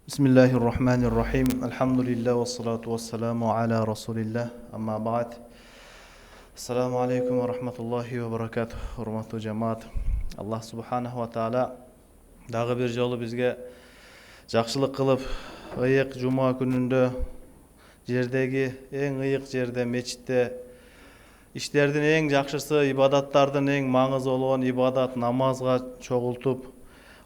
Bismillahirrahmanirrahim. Elhamdülillah ve salatu ve selamu ala Resulillah. Amma ba'd. Assalamu alaikum ve rahmatullahi ve berekatuh. Hurmatlı cemaat. Allah subhanahu ve taala dağı bir jolu bizge жақшылық kılıp ıyık cuma gününde jerdegi en ıyık jerde meçitte işlerden en жақшысы ibadatlardan en mаңызы olan ibadat namazga çoğultup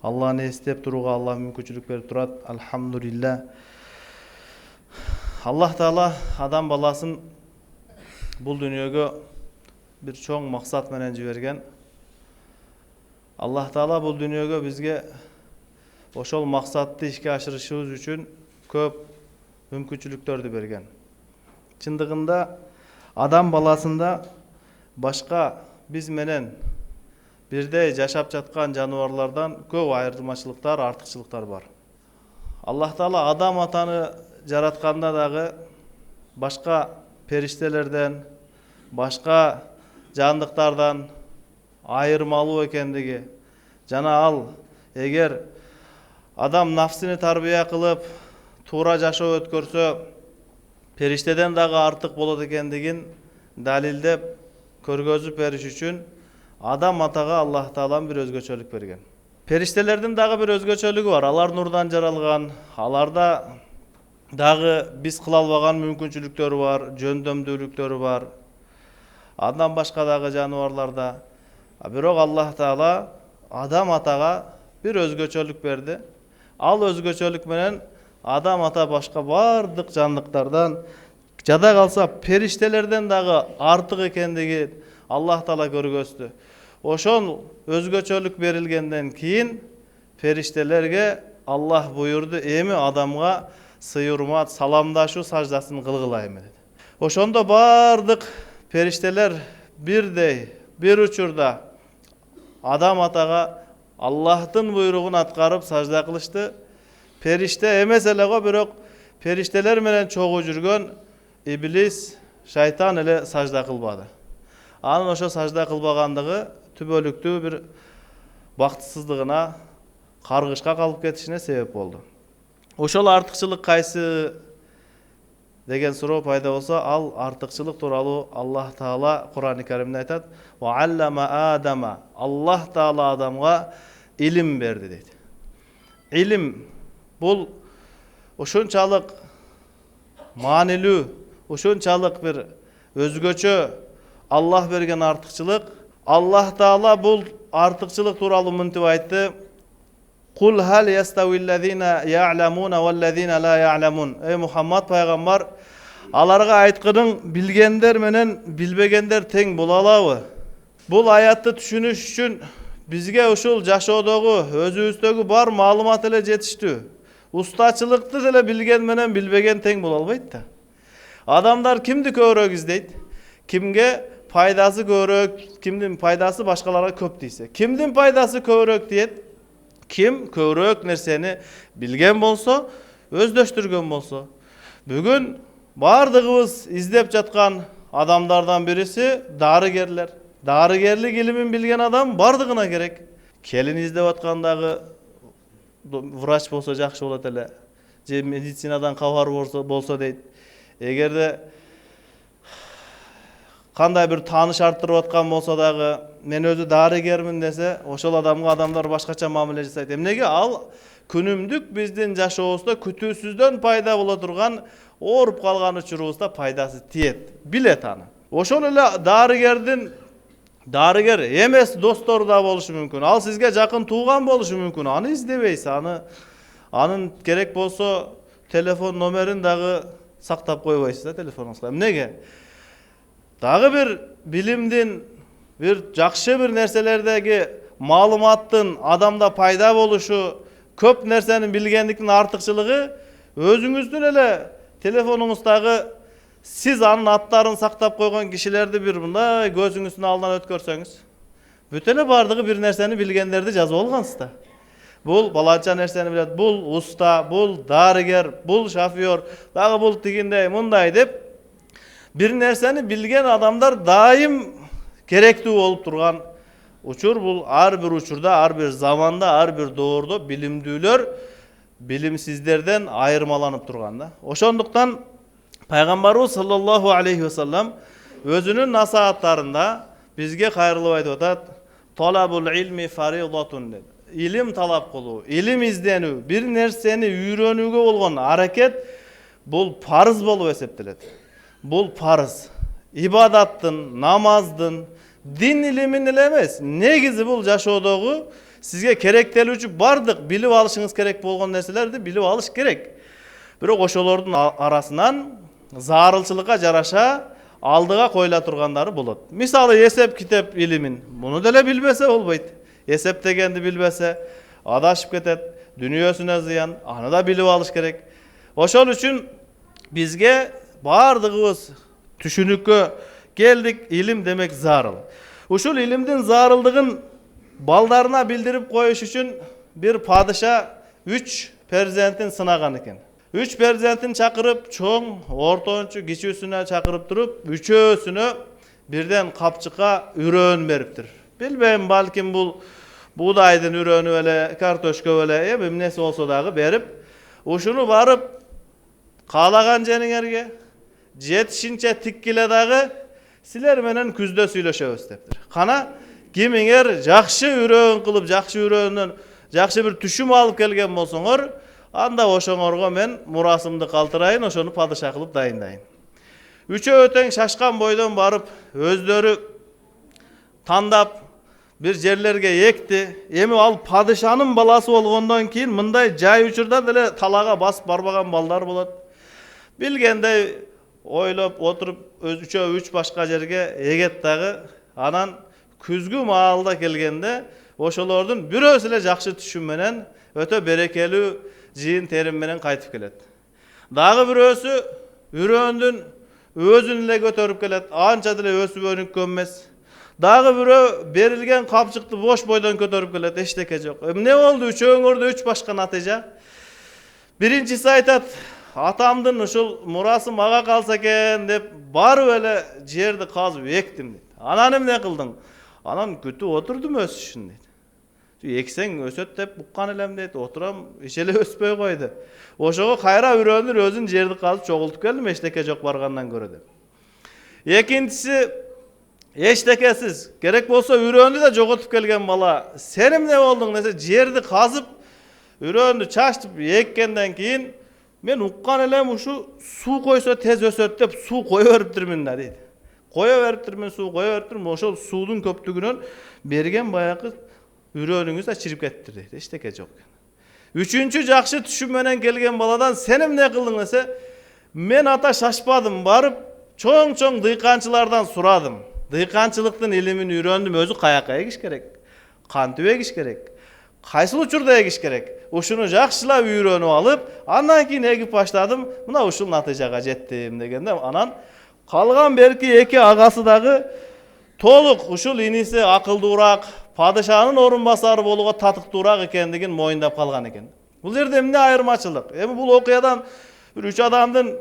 Allah'ını istep turuğa Allah mümkünçülük berip turat. Elhamdülillah. Allah Taala adam balasın bul dünyaga bir çoğun maksat menen jibergen. Allah Taala bul dünyaga bizge oşol maksatты işke aşırışыбыз üçün köp mümkünçülüklerdi bergen. Çındığında adam balasında başka biz menen birde жашап жаткан жаныбарлардан көп айырмачылыктар, артыкчылыктар бар. Аллах Таала адам атаны жаратканда дагы башка периштелерден, башка жандыктардан айырмалуу экендиги жана ал эгер адам нафсини тарбия кылып, туура жашоо өткөрсө, периштеден дагы артык болот экендигин далилдеп көргөзүп бериш үчүн Адам атаға Аллах Таалам bir özgöçölük берген. Периштелердин дагы bir özgöçölүгү бар. Алар нурдан жаралган, аларда дагы биз кыла албаган мүмкүнчүлүктөрү бар, жөндөмдүүлүктөрү бар. Андан башка дагы жаныбарларда. Бирок Аллах Таала Адам атага bir özgöçölүк берди. Ал özgöçölүк менен Адам ата башка бардык жандыктардан жада калса периштелерден дагы артык экендиги Allah Taala көргөздү. Ошол өзгөчөлүк берилгенден кийин периштелерге Allah буйурду, эми адамга сый-урмат, саламдашуу саждасын кылгыла эми деди. Ошондо бардык периштелер бирдей, бир учурда Адам атага Аллахтын буйругун аткарып сажда кылышты. Периште эмес эле го, бирок периштелер менен чогуу жүргөн иблис, шайтан эле сажда кылбады. Анын ошо сажда кылбагандыгы түбөлүктүү бир бактысыздыгына, каргышка калып кетишине себеп болду. Ошол артыкчылык кайсы деген суроо пайда болсо, ал артыкчылык тууралуу Аллах Таала Кур'ан-ы Каримде айтат: "Ва аллама Адама", Аллах Таала адамга илим берди дейт. Илим бул ошончалык маанилүү, ошончалык бир өзгөчө Allah берген артыкчылык. Аллах Таала бул артыкчылык тууралуу мынтип айтты: "Кул хал ястауиллазина я'ламуна валлазина ла я'ламун". Ey Muhammed пайгамбар, аларга айткының билгендер менен билбегендер тең боло алабы? Бул аятты түшүнүш үчүн бизге ушул жашоодогу, өзүбүздөгү бар маалымат эле жетиштүү. Устачылыкты деле билген менен билбеген тең боло албайт да. Адамдар кимди көбүрөөк издейт? Кимге пайдасы көбүрөөк, кимдин пайдасы башкаларга көп дейсе. Кимдин пайдасы көбүрөөк дейт? Ким көбүрөөк нерсени билген болсо, өздөштүргөн болсо. Бүгүн бардыгыбыз издеп жаткан адамдардан бириси дарыгерлер. Дарыгерлик илимин билген адам бардыгына керек. Келин издеп аткандагы врач болсо жакшы болот эле. Же медицинадан кабар болсо дейт. Эгерде кандай бир тааныш арттырып аткан болсо дагы, мен өзү дарыгермин десе, ошол адамга адамдар башкача мамиле жасайт. Эмнеге? Ал күнүмдүк биздин жашообузда күтүүсүздөн пайда боло турган ооруп калган учурубузда пайдасы тиет, билет аны. Ошол эле дарыгер эмес достору да болушу мүмкүн. Ал сизге жакын тууган болушу мүмкүн. Аны издебейсиз, анын керек болсо телефон номерин дагы сактап койбойсуз да телефонуңузга. Эмнеге? Дагы бир билимдин, бир жакшы бир нерселердеги маалыматтын адамда пайда болушу, көп нерсени билгендиктин артыкчылыгы өзүңүздүн эле телефонуңуздагы сиз анын аттарын сактап койгон кишилерди бир мындай көзүңүздүн алдынан өткөрсөңүз, бүт эле бардыгы бир нерсени билгендерди жазып алгансыз да. Бул баланча нерсени билет, бул уста, бул дарыгер, бул шофёр, дагы бул тигиндей, мындай деп bir nerseni bilgen adamlar daim gerekli olup durgan uçur. Bul her bir uçurda, her bir zamanda, her bir doğruda bilimdüler bilimsizlerden ayırmalanıp turganda. Oşonduktan Peygamberimiz sallallahu aleyhi ve sellem özünün nasihatlarında bizge hayırlı aytıp atat. Talabul ilmi faridatun dedi. İlim talap kılуу, ilim izdenүү, bir nerseni үйрөнүүгө болгон hareket bul farz bolup eseptilet. Bul farz. İbadattın, namazdın, din ilimin ele emes. Negizi bul jaşoodogу sizge kerektelүүчү бардык bilip alışыңız kerek болгон нерселерди bilip alış kerek. Бирок ошолордун арасынан зарылчылыкка жараша алдыга коюла тургандары болот. Мисалы эсеп китеп илимин муну деле билбесе болбойт. Эсеп дегенди билбесе адашып кетет, дүнүйөсүнө зыян, аны да билип алыш керек. Ошол үчүн бизге бардыгыбыз түшүнүккө келдик, илим демек зарыл. Ушул илимдин зарылдыгын балдарына билдирип коюш үчүн бир падыша 3 перзентин сынаган экен. 3 перзентин чакырып, чоң, ортончу, кичүүсүнө чакырып туруп, үчөөсүнө бирден капчыкка үрөөн бериптир. Билбейм, балким бул buğdaydan ürönü öyle, kartoşka öyle, emnesi olsa dağı berip, uşunu barıp, kalagan jeningерге, жетишинче tikkile dağı, siler menen küzde süйлөшөбүз депtir. Kana, kimiңер жакшы үрөөн кылып, жакшы үрөөнөн, жакшы bir түшүм алып келген болсоңор, анда ошоңорго мен мурасымды калтырайын, ошону падыша кылып дайындайын. Үчөө тең шашкан бойдон барып, өздөрү тандап, bir жерлерге екти. Эми ал падышанын баласы болгондон кийин мындай жай учурда деле талага басып барбаган балдар болот. Билгендей ойлоп отуруп үчөө 3 башка жерге эгет дагы, анан күзгү маалда келгенде ошолордун бирөөсү эле жакшы түшүм менен өтө берекелүү жыйын терим менен кайтып келет. Дагы бирөөсү үрөөндүн өзүн эле көтөрүп келет. Анча деле өсүп өнүккөн эмес. Дагы бирөө берилген капчыкты бош бойдон көтөрүп келет, эчтеке жок. Эмне болду? Үчөөңөрдө 3 башка натыйжа. Биринчиси айтат, атамдын ушул мурасы мага калса экен деп барып эле жерди казып эктим дейт. Анан эмне кылдың? Анан күтүп отурдум өсүшүн дейт. Эксең өсөт деп уккан элем дейт. Отурам, эч эле өспөй койду. Ошого кайра үрөөнүр өзүн жерди казып чогултуп келдим, эчтеке жок баргандан көрө деп. Экинчиси эчтекесиз, керек болсо үрөөндү да жоготуп келген бала, сен эмне болдуң десе, жерди казып, үрөөндү чачтып эккенден кийин мен уккан элем ушу суу койсо тез өсөт деп суу кое бериптирмин да дейт. Кое бериптирмин, суу кое бериптирмин, ошол суудун көптүгүнөн берген баягы үрөөнүңүз да чирип кетиптир дейт. Эчтеке жок. Үчүнчү жакшы түшүм менен келген баладан сен эмне кылдың десе, мен ата шашпадым, барып чоң-чоң дыйканчылардан сурадым. Дыйканчылыктын илимин үйрөндүм, өзү каяка эгиш керек, кантип эгиш керек, кайсыл учурда эгиш керек. Ушуну жакшылап үйрөнүп алып, андан кийин эгип баштадым, мына ушул натыйжага жеттим дегенде, анан калган берки 2 агасы дагы толук ушул иниси акылдуураак, падышанын орун басары болууга татыктуураак экендигин моюндап калган экен. Бул жерде эмне айырмачылык? Эми бул окуядан бир 3 адамдын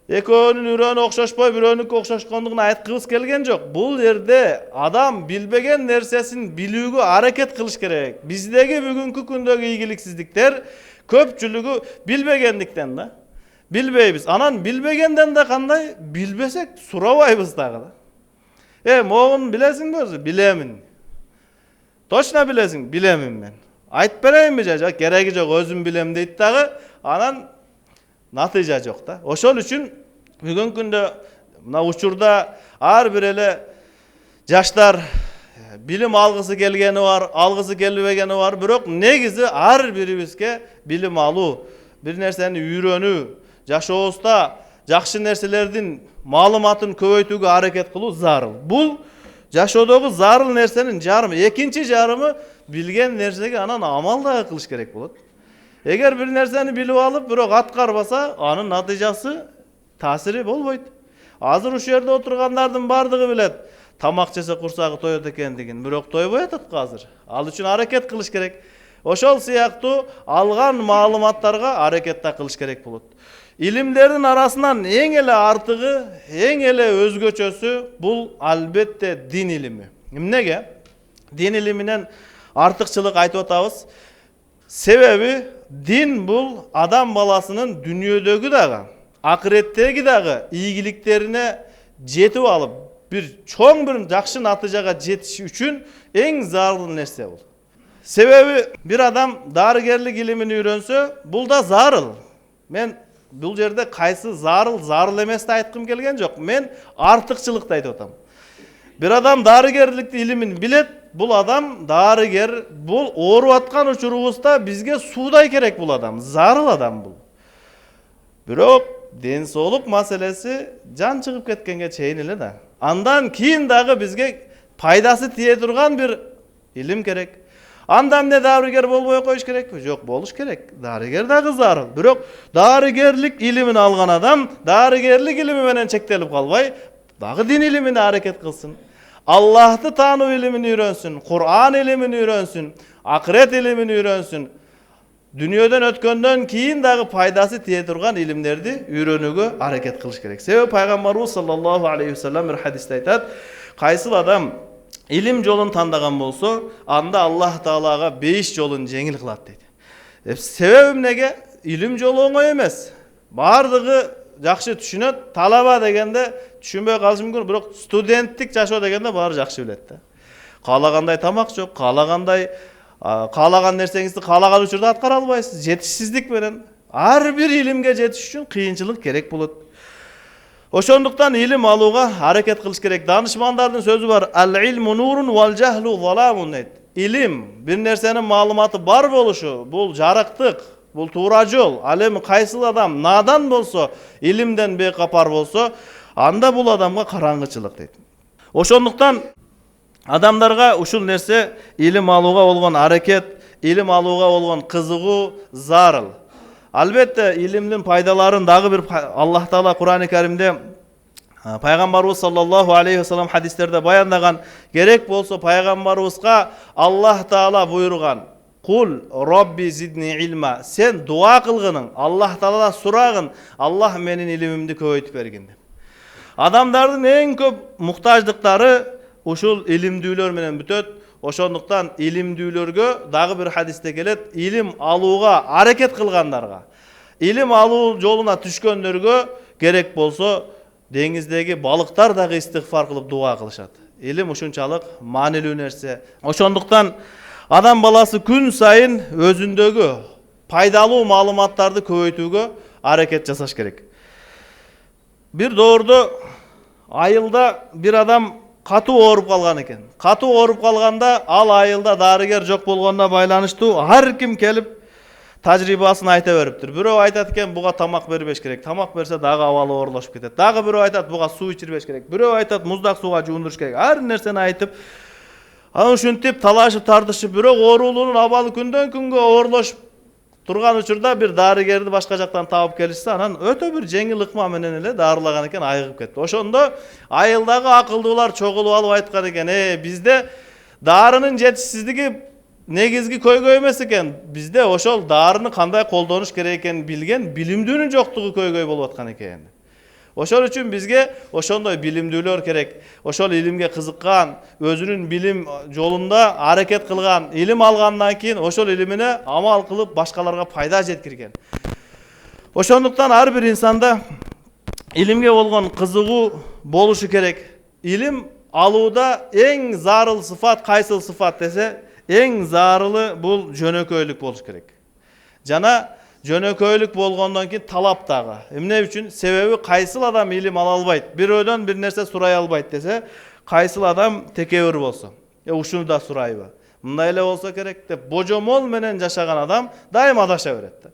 экөөнүн үрөөнү окшошпой, бирөөнүккө окшошкондугун айткыбыз келген жок. Бул жерде адам билбеген нерсесин билүүгө аракет кылыш керек. Биздеги бүгүнкү күндөгү ийгиликсиздиктер көпчүлүгү билбегендиктен да. Билбейбиз. Анан билбегенден да кандай? Билбесек сурабайбыз дагы да. Могун билесиңби өзү? Билемин. Точно билесиң? Билемин мен. Айтып берейинби же? Кереги жок, өзүм билем дейт дагы. Анан натыйжа жок да. Ошол үчүн бүгүнкү күндө мына учурда ар бир эле жаштар билим алгысы келгени бар, алгысы келбегени бар, бирок негизи ар бирибизге билим алуу, бир нерсени үйрөнүү, жашообузда жакшы нерселердин маалыматын көбөйтүүгө аракет кылуу зарыл. Бул жашоодогу зарыл нерсенин жарымы. Экинчи жарымы билген нерсеге анан амал дагы кылыш керек болот. Эгер бир нерсени билип алып, бирок аткарбаса, анын натыйжасы таасири болбойт. Азыр ушул жерде отургандардын бардыгы билет. Тамак жесе курсагы тоет экендигин, бирок тойбой атат азыр. Ал үчүн аракет кылыш керек. Ошол сыяктуу алган маалыматтарга аракет да кылыш керек болот. Илимдердин арасынан эң эле артыгы, эң эле өзгөчөсү бул албетте дин илими. Эмнеге? Дин илиминен артыкчылык айтып атабыз. Себеби din bul adam balasının dünyadagi dagı, ahiretdegi dagı iyiliklerine jetip alıp bir çoğun bir jakşı natijaga jetişi üçün en zarıl nerse bul. Sebebi bir adam darıgerlik ilimini öğrense bul da zarıl. Men bu yerde kaysı zarıl emes de aytqım kelgen jok. Men artıkçılıkta aytıp atam. Bir adam darıgerlik ilimini bilet, bul adam darıger, bul orup atkan uçurubuzda bizge suuday kerek bul adam. Zarıl adam bul. Birok densooluk maselesi can çıkıp ketkenge çeyin ele da. Andan keyin dagı bizge paydası tiye turgan bir ilim kerek. Andan ne darıger bolboy koyuş kerek? Yok, boluş kerek. Darıger dagı zarıl. Birok darıgerlik ilimini algan adam darıgerlik ilimi menen çektelip kalbay, dagı din ilimini hareket kılsın. Allah'ты tanı ilimini öğrensün, Kur'an ilimini öğrensün, ahiret ilimini öğrensün. Dünyadan ötkönden keyin dagı paydası tiye turgan ilimlerdi öğrenүүgө hareket kılış kerek. Sebebi Peygamberimiz sallallahu aleyhi ve sellem bir hadiste aytat, kaysıl adam ilim jolun tandagan bolsa, anda Allah Taalaga 5 jolun jеңил kılat deydi. Sebebim nege? İlim jolu oңой emes. Bardыгы jakşı düşünöt, talaba degende düşünböy kalışı mümkün, birok studentlik жашоо degende bari jakşı bilet da. Kalaganday tamak jok, kalagan nerseňizdi kalagan учурда atkara albaysız. Жетишсиздик менен har bir ilimge jetiş üçün kıyınçılık gerek bolat. Oşonduktan ilim aluga hareket kılış gerek. Danışmandardın sözü var. Al-ilmu nurun wal jahlu zalamun deyt. İlim bir nersenin malumatı bar boluşu, bul jaraktık, bul tuğra jol. Alem kaysıl adam nadan bolsa, ilimden bekapar bolsa, anda bul adamga karаңgıçılık deyt. Oşonduktan adamlarga uşul nerse ilim aluga bolgon hareket, ilim aluga bolgon kızıgуу zarıl. Albatta ilimdin paydaların dagı bir Allah Taala Kur'an-ı Kerimde Peygamberimiz sallallahu aleyhi ve sellem hadislerde bayandagan gerek bolsa Peygamberimizga Allah Taala buyurgan Kul Rabbi zidni ilma. Sen dua kılgının, Allah Taala suragın, Allah menin ilimimdi köpeytip bergin. Adamların en köp muhtaçlıkları uşul ilimdүүлөр menen bütöt. Oşonduktan ilimdүүлөрgө dagı bir hadiste kelet, ilim aluga hareket kılgandarga, ilim alуу joluna түшкөндөрgө gerek bolsa dengizdegi balıklar dagı istigfar kılıp dua kılışat. İlim uşunçalık manilүү nerse. Oşonduktan adam balası gün sayın özündögü paydalуу malumattарды köpeytүүgө hareket jasaş gerek. Bir doğruda ayılda bir adam katı orup kalgan eken. Katı orup kalganda al ayılda darıger jok bolgonuna байланыштуу har kim kelip tajribaсын ayta beriptir. Birөө aytat eken buga tamak berбеш керек. Tamak berse dagы abalı oorlaşıp кетет. Dagы birөө aytat buga suu içirбеш керек. Birөө aytat muzdak suga жуундуруш керек. Har nersени aytıp ana ушинтип талашып тартышып бирок оорулуунун абалы күндөн күнгө оорлошуп турган учурда bir darıgerdi başka жактан таап келишсе, анан өтө bir жеңил ыкма менен эле дарылаган экен, айыгып кетти. Ошондо айылдагы акылдуулар чогулуп алып айткан экен, бизде дарынын жетишсиздиги негизги көйгөй эмес экен. Бизде ошол дарыны кандай колдонуш керек экенин билген билимдүүнүн жоктугу көйгөй болуп аткан экен. Ошол үчүн бизге ошондой билимдүүлөр керек. Ошол илимге кызыккан, өзүнүн билим жолунда аракет кылган, илим алгандан кийин ошол илимине амал кылып башкаларга пайда жеткирген. Ошондуктан ар бир инсанда илимге болгон кызыгуу болушу керек. Илим алууда эң зарыл сыфат кайсыл сыфат десе, эң зарылы бул жөнөкөйлүк болуш керек. Жана жөнөкөйлүк болгондон кийин талап дагы. Эмне үчүн? Себеби кайсыл адам илим ала албайт, бирөөдөн бир нерсе сурай албайт десе, кайсыл адам текебир болсо, ушуну да сурайбы? Мындай эле болсо керек деп божомол менен жашаган адам дайым адаша берет.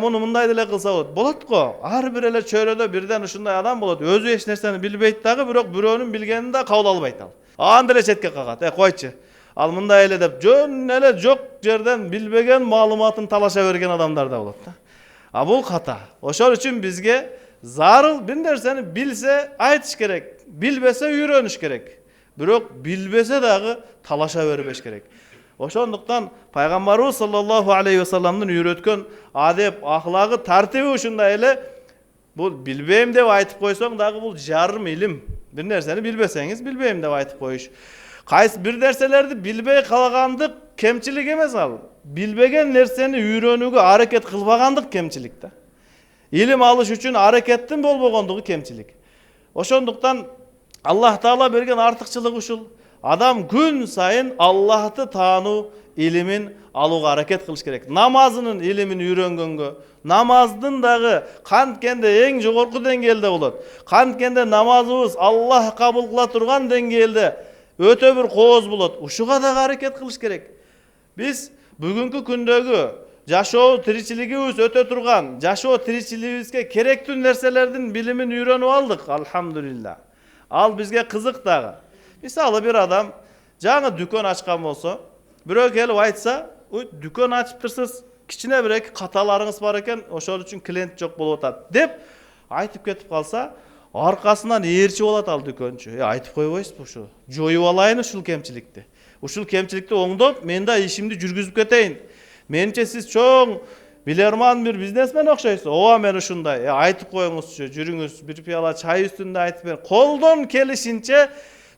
Муну мындай деле кылса болот. Болот го. Ар бир эле чөйрөдө бирден ушундай адам болот. Өзү эч нерсени билбейт дагы, бирок бирөөнүн билгенин да кабыл албайт ал. Аны деле четке кагат. Койчу. Ал мындай эле деп жөн эле жок жерден билбеген маалыматын талаша берген адамдар да болот да. Бул ката. Ошол үчүн бизге зарыл бир нерсени билсе айтыш керек, билбесе үйрөнүш керек. Бирок билбесе дагы талаша бербеш керек. Ошондуктан Пайгамбарыбыз саллаллаху алейхи ва салламдын үйрөткөн адеп, ахлагы, тартиби ушундай эле. Бул билбейм деп айтып койсоң дагы бул жарым илим. Бир нерсени билбесеңиз билбейм деп айтып коюш. Кайсы бир нерселерди билбей калгандык кемчилик эмес ал. bilbegen nerseni үйрөнүүгө аракет кылбагандык кемчилик да. Илим алыш үчүн аракеттин болбогондугу кемчилик. Ошондуктан Аллах Таала берген артыкчылык ушул. Адам күн сайын Аллахты таануу илимин алууга аракет кылыш керек. Намазынын илимин үйрөнгөнгө, намаздын дагы канткенде эң жогорку деңгээлде болот. Канткенде намазыбыз Аллах кабыл кыла турган деңгээлде өтө бир кооз болот. Ушуга дагы аракет кылыш керек. Биз бүгүнкү күндөгү жашоо тиричилигибиз өтө турган, жашоо тиричилигибизге керектүү нерселердин билимин үйрөнүп алдык, алхамдулилла. Ал бизге кызык дагы. Мисалы бир адам жаңы дүкөн ачкан болсо, бирөө келип айтса, дүкөн ачыптырсыз, кичине бир эки каталарыңыз бар экен, ошол үчүн клиент жок болуп атат деп айтып кетип калса, аркасынан ээрчи болот ал дүкөнчү. Айтып койбойсузбу ушу? Жоюп алайын ушул кемчиликти. Ушул кемчиликти оңдоп, мен да ишимди жүргүзүп кетейин. Менче сиз чоң билерман бир бизнесмен окшойсуз. Ооба мен ушундай. Айтып коюңузчу, жүрүңүз, бир пияла чай үстүндө айтып бер. Колдон келишинче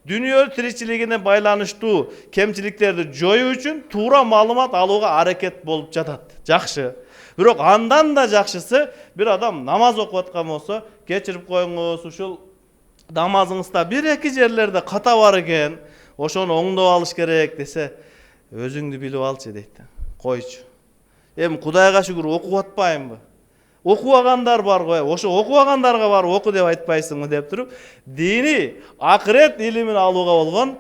дүнүйө тиричилигине байланыштуу кемчиликтерди жоюу үчүн туура маалымат алууга аракет болуп жатат. Жакшы. Бирок андан да жакшысы, бир адам намаз окуп аткан болсо, кечирип коюңуз, ушул намазыңызда бир-эки жерлерде ката бар экен, ошону оңдоп алыш керек десе, өзүңдү билип алчы дейт. Койчу. Эми Кудайга шүгүр окуп атпаймынбы? Окубагандар бар го, ошо окубагандарга бар оку деп айтпайсыңбы деп туруп, дини, акырет илимин алууга болгон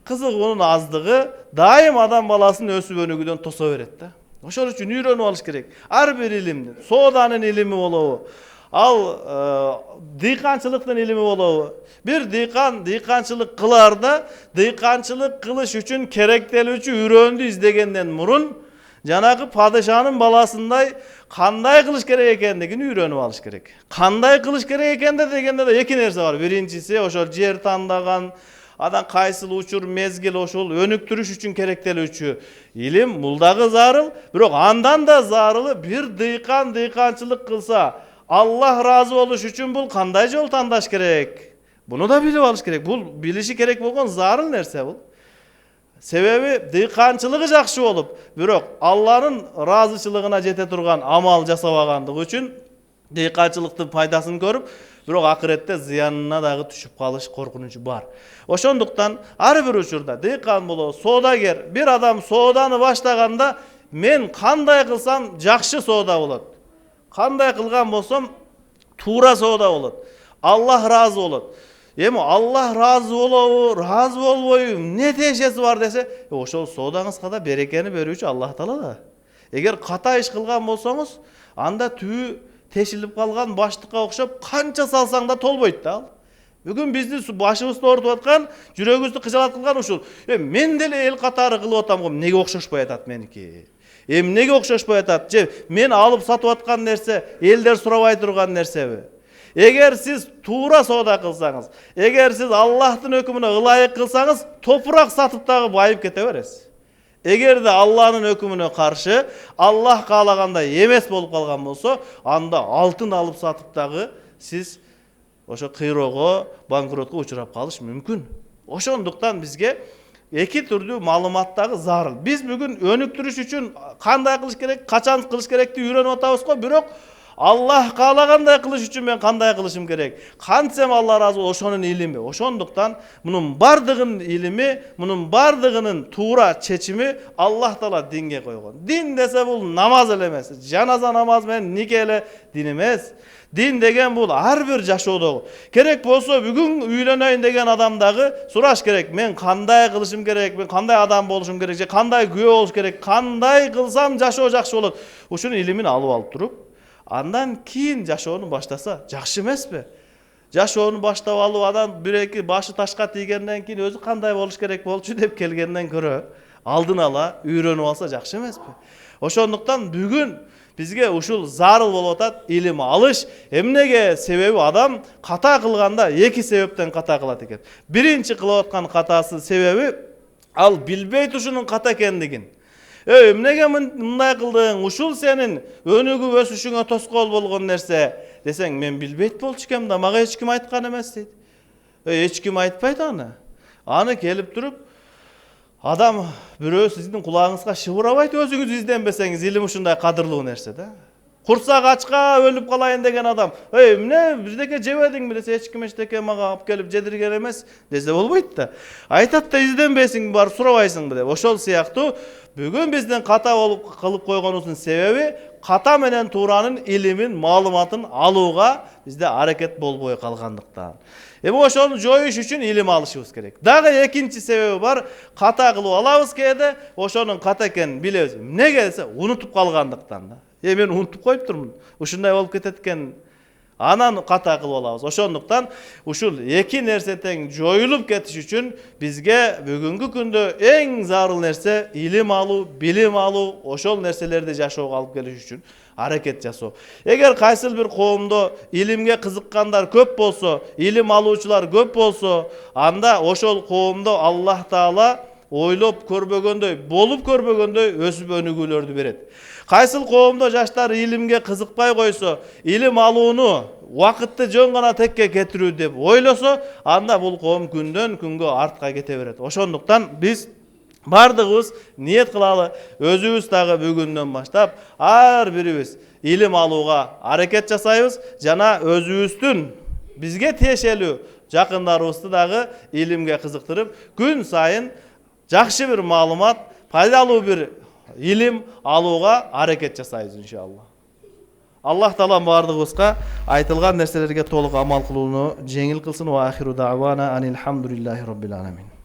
кызыгуунун аздыгы дайым адам баласын өсүп өнүгүүдөн тосо берет да. Ошол үчүн үйрөнүп алыш керек. Ар бир илимди, сооданын илими болобу, ал дыйканчылыктын илими болобу. Бир дыйкан дыйканчылык кылаарда, дыйканчылык кылыш үчүн керектелүүчү үрөндү издегенден мурун жанагы падышанын баласындай кандай кылыш керек экендигин үйрөнүп алыш керек. Кандай кылыш керек экенде дегенде да эки нерсе бар. Биринчиси ошол жер тандаган, адан кайсыл учур мезгил ошол өнүктүрүш үчүн керектелүүчү илим бул дагы зарыл, бирок андан да зарылы бир дыйкан дыйканчылык кылса, Аллах разы болуш үчүн бул кандай жол тандаш керек? Буну да билип алыш керек. Бул билиши керек болгон зарыл нерсе бул. Себеби дыйканчылыгы жакшы болуп, бирок Алланын разычылыгына жете турган амал жасабагандыгы үчүн дыйканчылыктын пайдасын көрүп, бирок акыретте зыянына дагы түшүп калыш коркунучу бар. Ошондуктан ар бир учурда дыйкан болобу, соодагер, бир адам сооданы баштаганда мен кандай кылсам жакшы соода болот? Кандай кылган болсом туура соода болот? Аллах разы болот. Эми Аллах разы болобу, разы болбойбу, эмне тиешеси бар десе, ошол соодаңызга да берекени берүүчү Аллах Таала да. Эгер ката иш кылган болсоңуз, анда түбү тешилип калган баштыкка окшоп канча салсаң да толбойт да ал. Бүгүн бизди башыбызды оорутуп аткан, жүрөгүбүздү кыжалат кылган ушул. Мен деле эл катары кылып атам го, эмнеге окшошпой атат меники? Эмнеге окшошпой атат? Же мен алып сатып аткан нерсе элдер сурабай турган нерсеби? Эгер сиз туура соода кылсаңыз, эгер сиз Аллахтын өкүмүнө ылайык кылсаңыз, топурак сатып дагы байып кете бересиз. Эгер де Аллахнын өкүмүнө каршы, Аллах каалагандай эмес болуп калган болсо, анда алтын алып сатып дагы сиз ошо кыйроого, банкротко учурап калыш мүмкүн. Ошондуктан бизге эки түрдүү маалыматтагы зарыл. Биз бүгүн өнүктүрүш үчүн кандай кылыш керек, качан кылыш керекти үйрөнүп атабыз го, бирок Аллах каалагандай кылыш үчүн мен кандай кылышым керек? Кантсем Алла разы болот, ошонун илими. Ошондуктан мунун бардыгынын илими, мунун бардыгынын туура чечими Аллах Таала динге койгон. Дин десе бул намаз эле эмес. Жаназа намаз менен нике эле дин эмес. Дин деген бул ар бир жашоодогу. Керек болсо бүгүн үйлөнөйүн деген адамдагы сураш керек. Мен кандай кылышым керек? Мен кандай адам болушум керек? Же кандай күбө болуш керек? Кандай кылсам жашоо жакшы болот? Ушунун илимин алып туруп, андан кийин жашоону баштаса жакшы эмеспи? Жашоону баштап алып, анан бир-эки башы ташка тийгенден кийин өзү кандай болуш керек болчу деп келгенден көрө, алдын ала үйрөнүп алса жакшы эмеспи? Ошондуктан бүгүн бизге ушул зарыл болуп атат, илим алыш. Эмнеге? Себеби адам ката кылганда эки себептен ката кылат экен. Биринчи кылып аткан катасы себеби ал билбейт ушунун ката экендигин. Эмнеге мындай кылдың? Ушул сенин өнүгүп өсүшүңө тоскоол болгон нерсе десең, мен билбейт болчу экенмин да, мага эч ким айткан эмес дейт. Эч ким айтпайт аны. Аны келип туруп Adam bирөө сиздин кулагыңызга шыбырабайт, өзүңүз изденбесеңиз, илим ушундай кадырлуу нерсе да. Курсак ачка өлүп калайын деген адам, эй, эмне бирдеке жебедиңби десе, эч ким эчтеке мага алып келип жедирген эмес десе болбойт да. Айтат да, изденбейсиңби, барып сурабайсыңбы деп. Ошол сыяктуу бүгүн биздин ката болуп кылып койгонубуздун себеби ката менен тууранын илимин, маалыматын алууга бизде аракет болбой калгандыктан. Эми ошону жоюш үчүн илим алышыбыз керек. Дагы экинчи себеби бар. Ката кылып алабыз кээде, ошонун ката экенин билебиз. Эмнеге десе, унутуп калгандыктан да. Мен унутуп коюптурмун. Ушундай болуп кетет экен. Анан ката кылып алабыз. Ошондуктан ушул эки нерсе тең жоюлуп кетиш үчүн бизге бүгүнкү күндө эң зарыл нерсе илим алуу, билим алуу, ошол нерселерди жашоого алып келиш үчүн аракет жасоо. Эгер кайсыл бир коомдо илимге кызыккандар көп болсо, илим алуучулар көп болсо, анда ошол коомдо Аллах Таала ойлоп көрбөгөндөй, болуп көрбөгөндөй өсүп өнүгүүлөрдү берет. Кайсыл коомдо жаштар илимге кызыкпай койсо, илим алууну убакытты жөн гана текке кетирүү деп ойлосо, анда бул коом күндөн күнгө артка кете берет. Ошондуктан биз бардыгыбыз ниет кылалы, өзүбүз дагы бүгүндөн баштап ар бирибиз илим алууга аракет жасайбыз жана өзүбүздүн бизге тиешелүү жакындарыбызды дагы илимге кызыктырып, күн сайын жакшы бир маалымат, пайдалуу бир илим алууга аракет жасайбыз иншалла. Аллах Таала бардыгыбызга айтылган нерселерге толук амал кылууну жеңил кылсын. Ва ахиру дa'wana анил хамдулиллахи rabbil alamin.